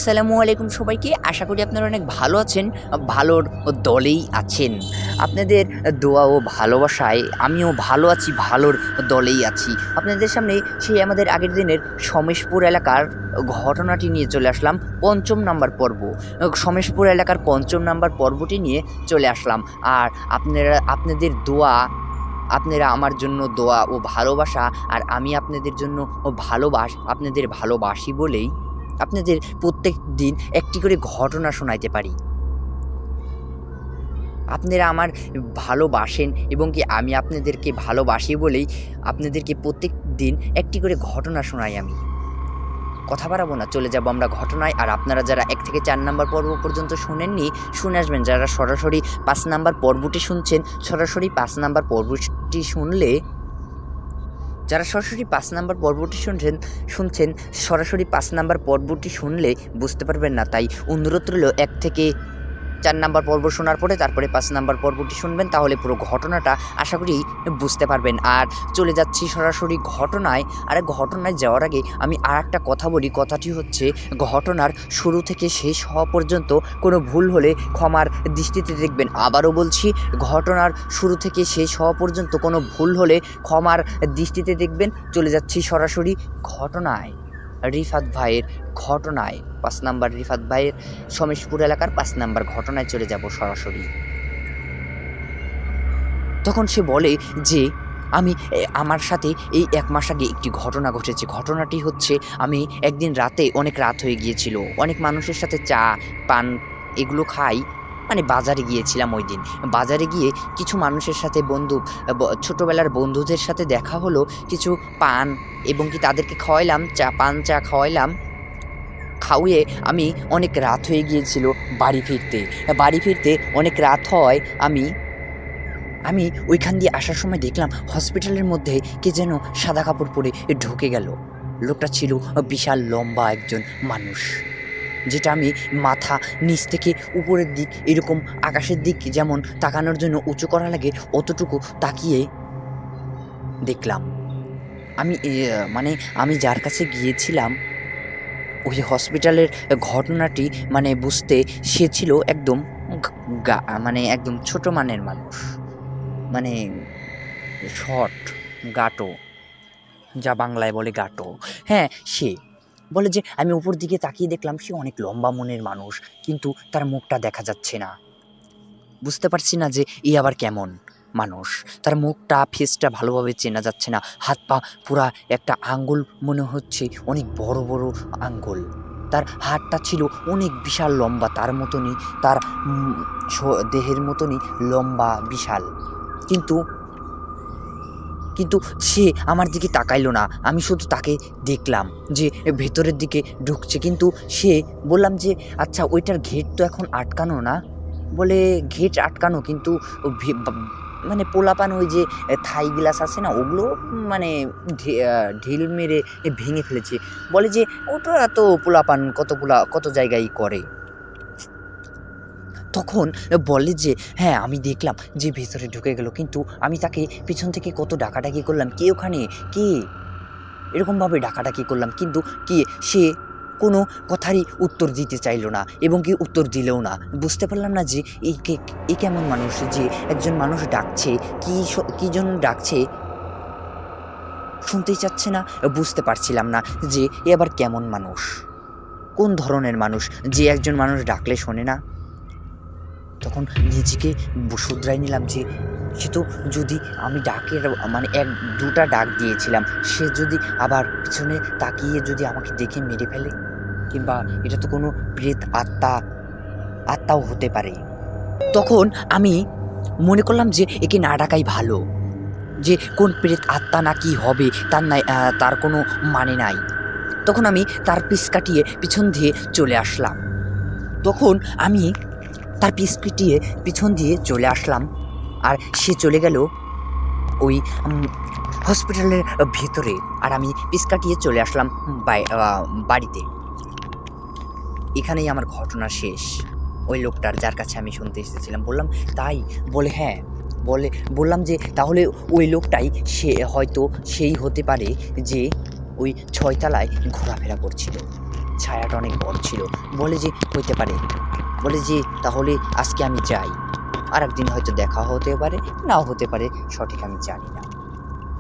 আসসালামু আলাইকুম সবাইকে। আশা করি আপনারা অনেক ভালো আছেন, ভালোর দলেই আছেন। আপনাদের দোয়া ও ভালোবাসায় আমিও ভালো আছি, ভালোর দলেই আছি। আপনাদের সামনে সেই আমাদের আগের দিনের সমেশপুর এলাকার ঘটনাটি নিয়ে চলে আসলাম। ৫ম নাম্বার পর্ব, সমেশপুর এলাকার ৫ম নাম্বার পর্বটি নিয়ে চলে আসলাম। আর আপনাদের দোয়া, আপনারা আমার জন্য দোয়া ও ভালোবাসা, আর আমি আপনাদের জন্য আপনাদের ভালোবাসি বলেই আপনাদের প্রত্যেক দিন একটি করে ঘটনা শোনাইতে পারি। আপনারা আমার ভালোবাসেন এবং কি আমি আপনাদেরকে ভালোবাসি বলেই আপনাদেরকে প্রত্যেক দিন একটি করে ঘটনা শোনাই আমি। কথা বাড়াবো না, চলে যাব আমরা ঘটনায়। আর আপনারা যারা ১ থেকে ৪ নাম্বার পর্ব পর্যন্ত শোনেননি, শুনে আসবেন। যারা সরাসরি ৫ নাম্বার পর্বটি শুনছেন, সরাসরি ৫ নাম্বার পর্বটি শুনলে যারা সরাসরি ৫ নাম্বার পর্বটি শুনছেন সরাসরি ৫ নাম্বার পর্বটি শুনলে বুঝতে পারবেন না। তাই অনুরোধ রইল ১ থেকে ৪ নাম্বার পর্ব শোনার পরে তারপরে ৫ নাম্বার পর্বটি শুনবেন, তাহলে পুরো ঘটনাটা আশা করি বুঝতে পারবেন। আর চলে যাচ্ছি সরাসরি ঘটনায়। আর ঘটনায় যাওয়ার আগে আমি আর একটা কথা বলি। কথাটি হচ্ছে, ঘটনার শুরু থেকে শেষ হওয়া পর্যন্ত কোনো ভুল হলে ক্ষমার দৃষ্টিতে দেখবেন। আবারও বলছি, ঘটনার শুরু থেকে শেষ হওয়া পর্যন্ত কোনো ভুল হলে ক্ষমার দৃষ্টিতে দেখবেন। চলে যাচ্ছি সরাসরি ঘটনায়, রিফাত ভাইয়ের ঘটনায়। ৫ নাম্বার রিফাত ভাইয়ের সমেশপুর এলাকার ৫ নাম্বার ঘটনায় চলে যাব সরাসরি। তখন সে বলে যে আমার সাথে এই ১ মাস আগে একটি ঘটনা ঘটেছে। ঘটনাটি হচ্ছে, আমি একদিন রাতে, অনেক রাত হয়ে গিয়েছিল, অনেক মানুষের সাথে চা পান এগুলো খাই, মানে বাজারে গিয়েছিলাম ওই দিন। বাজারে গিয়ে কিছু মানুষের সাথে ছোটোবেলার বন্ধুদের সাথে দেখা হলো। কিছু পান এবং কি তাদেরকে খাওয়াইলাম, চা খাওয়াইলাম। খাওয়িয়ে আমি অনেক রাত হয়ে গিয়েছিল বাড়ি ফিরতে অনেক রাত হয়। আমি ওইখান দিয়ে আসার সময় দেখলাম হসপিটালের মধ্যে কে যেন সাদা কাপড় পরে ঢুকে গেল। লোকটা ছিল বিশাল লম্বা একজন মানুষ, যেটা আমি মাথা নিচ থেকে উপরের দিক, এরকম আকাশের দিক যেমন তাকানোর জন্য উঁচু করা লাগে, অতটুকু তাকিয়ে দেখলাম। আমি যার কাছে গিয়েছিলাম ওই হসপিটালের ঘটনাটি বুঝতে, সে ছিল একদম একদম ছোট মানের মানুষ, শর্ট, গাটো, যা বাংলায় বলে গাটো। হ্যাঁ, সে বলে যে আমি উপর দিকে তাকিয়ে দেখলাম সে অনেক লম্বা মনের মানুষ, কিন্তু তার মুখটা দেখা যাচ্ছে না। বুঝতে পারছি না যে আবার কেমন মানুষ। তার মুখটা, ফেসটা ভালোভাবে চেনা যাচ্ছে না। হাত পা পুরা একটা আঙ্গুল মনে হচ্ছে অনেক বড় বড় আঙ্গুল। তার হাতটা ছিল অনেক বিশাল লম্বা, তার মতনই, তার দেহের মতনই লম্বা বিশাল। কিন্তু সে আমার দিকে তাকাইলো না। আমি শুধু তাকে দেখলাম যে ভেতরের দিকে ঢুকছে। কিন্তু বললাম যে আচ্ছা, ওইটার গেট তো এখন আটকানো না? বলে গেট আটকানো, কিন্তু পোলাপান ওই যে থাই গ্লাস আছে না, ওগুলো ঢিল মেরে ভেঙে ফেলেছে। বলে যে ওটা তো পোলাপান কত জায়গায় করে। তখন বলে যে হ্যাঁ, আমি দেখলাম যে ভেতরে ঢুকে গেল, কিন্তু আমি তাকে পিছন থেকে কত ডাকাডাকি করলাম, কে ওখানে, কে, এরকমভাবে ডাকাডাকি করলাম, কিন্তু সে কোনো কথারই উত্তর দিতে চাইল না এবং কি উত্তর দিলেও না। বুঝতে পারলাম না যে এই কেমন মানুষ, যে একজন মানুষ ডাকছে, কী জন্য ডাকছে শুনতেই চাচ্ছে না। বুঝতে পারছিলাম না যে আবার কেমন মানুষ, কোন ধরনের মানুষ, যে একজন মানুষ ডাকলে শোনে না। তখন নিজেকে শুধরাই নিলাম যে সে তো, যদি আমি দুটা ডাক দিয়েছিলাম, সে যদি আবার পিছনে তাকিয়ে যদি আমাকে দেখে মেরে ফেলে, কিংবা এটা তো কোনো প্রেত আত্মাও হতে পারে। তখন আমি মনে করলাম যে একে না ডাকাই ভালো, যে কোন প্রেত আত্মা না কি হবে তার কোনো মানে নাই। তখন আমি তার পিছ কাটিয়ে পিছন দিয়ে চলে আসলাম। আর সে চলে গেল ওই হসপিটালের ভেতরে, আর আমি পিছ কাটিয়ে চলে আসলাম বাড়িতে। এখানেই আমার ঘটনা শেষ। ওই লোকটার, যার কাছে আমি শুনতে এসেছিলাম, বললাম তাই? বলে হ্যাঁ। বললাম যে তাহলে ওই লোকটাই হয়তো সেই হতে পারে যে ওই ৬ তলায় ঘোরাফেরা করছিল। ছায়াটা অনেক বড় ছিল। বলে যে হইতে পারে, বলে যে তাহলে আজকে আমি যাই, আর একদিন হয়তো দেখা হতে পারে, নাও হতে পারে, সঠিক আমি জানি না।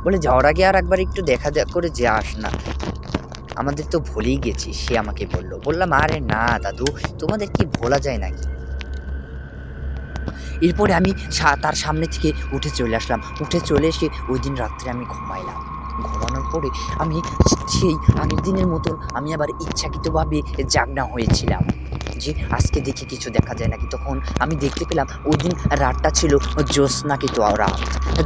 বলে যাওয়ার আগে আর একবার একটু দেখা করে যে আস না, আমাদের তো ভুলেই গেছি। সে আমাকে বলল। বললাম আরে না দাদু, তোমাদের কি ভোলা যায় নাকি। এরপরে আমি তার সামনে থেকে উঠে চলে আসলাম। উঠে চলে এসে ওই দিন রাত্রে আমি ঘুমাইলাম। ঘুমানোর পরে আমি সেই আগের দিনের মতন আমি আবার ইচ্ছাকৃতভাবে জাগনা হয়েছিলাম যে আজকে দেখি কিছু দেখা যায় নাকি। তখন আমি দেখতে পেলাম ওই দিন রাতটা ছিল জ্যোৎস্নাকৃত রাত,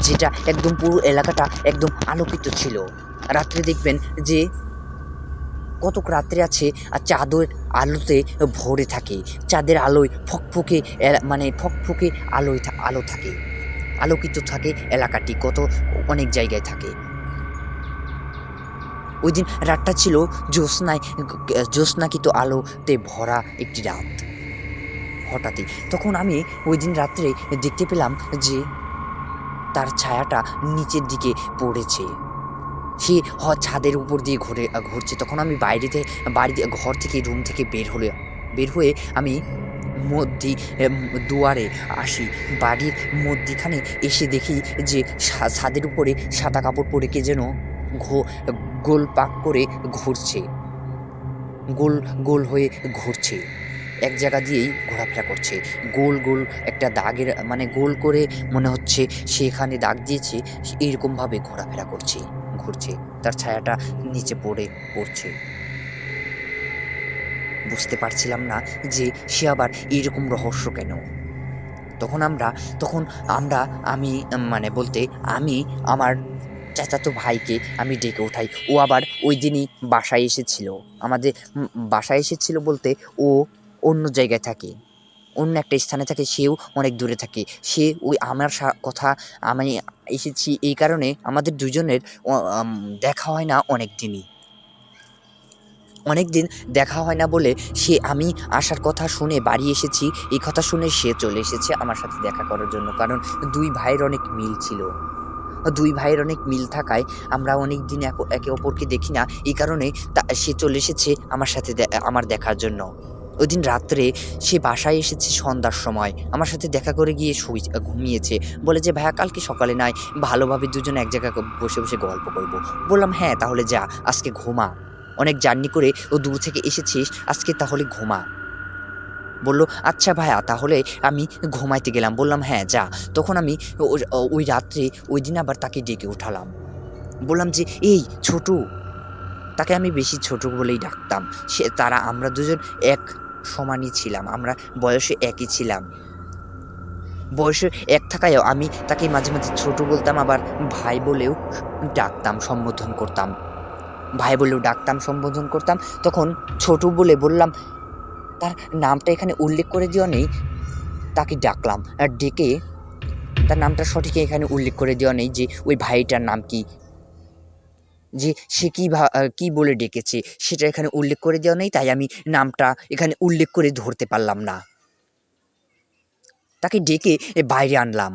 যেটা একদম পুরো এলাকাটা একদম আলোকিত ছিল। রাত্রে দেখবেন যে কতক রাত্রে আছে আর চাঁদের আলোতে ভরে থাকে, চাঁদের আলোয় ফকফকে মানে ফকফকে আলো থাকে, আলোকিত থাকে এলাকাটি, কত অনেক জায়গায় থাকে। ওই দিন রাতটা ছিল জ্যোৎস্নাকৃত আলোতে ভরা একটি রাত। হঠাৎই তখন আমি ওই দিন রাত্রে দেখতে পেলাম যে তার ছায়াটা নিচের দিকে পড়েছে, সে ছাদের উপর দিয়ে ঘুরছে। তখন আমি ঘর থেকে, রুম থেকে বের হয়ে আমি দুয়ারে আসি। বাড়ির মধ্যিখানে এসে দেখি যে ছাদের উপরে সাদা কাপড় পরে কে যেন গোল পাক করে ঘুরছে, গোল গোল হয়ে ঘুরছে, এক জায়গা দিয়েই ঘোরাফেরা করছে। গোল গোল একটা দাগের মানে গোল করে মনে হচ্ছে সেখানে দাগ দিয়েছে, এইরকমভাবে ঘোরাফেরা ঘুরছে, তার ছায়াটা নিচে পড়ছে। বুঝতে পারছিলাম না যে সে আবার এইরকম রহস্য কেন। তখন আমরা আমি মানে বলতে আমি আমার চাচাতো ভাইকে আমি ডেকে উঠাই। ও আবার ওই দিনই বাসায় এসেছিল, আমাদের বাসায় এসেছিল বলতে ও অন্য জায়গায় থাকে, অন্য একটা স্থানে থাকে, সেও অনেক দূরে থাকে। সে ওই আমার কথা, আমি এসেছি এই কারণে আমাদের দুজনের দেখা হয় না অনেক দিন দেখা হয় না বলে সে আমি আসার কথা শুনে বাড়ি এসেছি এই কথা শুনে সে চলে এসেছে আমার সাথে দেখা করার জন্য। কারণ দুই ভাইয়ের অনেক মিল ছিল, দুই ভাইয়ের অনেক মিল থাকায় আমরা অনেক দিন একে অপরকে দেখি না, এই কারণে সে চলে এসেছে আমার সাথে আমার দেখার জন্য। ওই দিন রাত্রে সে বাসায় এসেছে সন্ধ্যার সময়, আমার সাথে দেখা করে গিয়ে ঘুমিয়েছে। বলে যে ভাইয়া কালকে সকালে নাই ভালোভাবে দুজন এক জায়গায় বসে বসে গল্প করব। বললাম হ্যাঁ তাহলে যা, আজকে ঘুমা, অনেক জার্নি করে ও দূর থেকে এসেছিস, আজকে তাহলে ঘুমা। বলল আচ্ছা ভাইয়া তাহলে আমি ঘুমাইতে গেলাম। বললাম হ্যাঁ যা। তখন আমি ওই রাত্রে ওই দিন আবার তাকে ডেকে উঠালাম। বললাম যে এই ছোটু, তাকে আমি বেশি ছোট বলেই ডাকতাম। আমরা দুজন এক সমানই ছিলাম, আমরা বয়সে একই ছিলাম। বয়সে এক থাকায়ও আমি তাকে মাঝে মাঝে ছোট বলতাম, আবার ভাই বলেও ডাকতাম, সম্বোধন করতাম, ভাই বলেও ডাকতাম, সম্বোধন করতাম। তখন ছোটু বলে বললাম, তার নামটা এখানে উল্লেখ করে দেওয়া নেই, তাকে ডাকলাম আর ডেকে তার নামটা সঠিক এখানে উল্লেখ করে দেওয়া নেই যে ওই ভাইটার নাম কি, যে সে কি বলে ডেকেছে সেটা এখানে উল্লেখ করে দেওয়া নেই, তাই আমি নামটা এখানে উল্লেখ করে ধরতে পারলাম না। তাকে ডেকে বাইরে আনলাম।